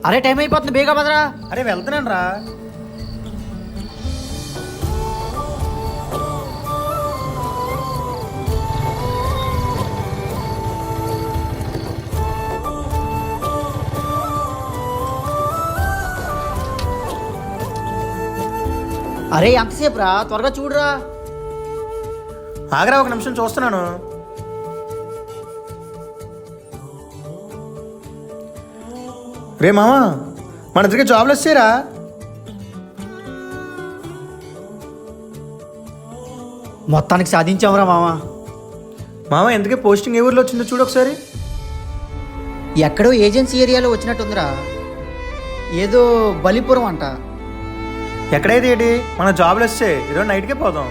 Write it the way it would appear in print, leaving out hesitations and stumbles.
అరే టైం అయిపోతుంది, బేగా పదరా. అరే వెళ్తున్నాను రా. అరే ఎంతసేపు రా, త్వరగా చూడురా. ఆగరా, ఒక నిమిషం చూస్తున్నాను. రే మామా, మన ఇద్దరికి జాబ్లు వచ్చారా? మొత్తానికి సాధించావురా మామ. మామ ఎందుకే పోస్టింగ్ ఏ ఊర్లో వచ్చిందో చూడు ఒకసారి. ఎక్కడో ఏజెన్సీ ఏరియాలో వచ్చినట్టుందిరా, ఏదో బలిపురం అంట. ఎక్కడైతే ఏంటి, మన జాబ్లు వస్తే ఈరోజు నైట్కే పోదాం.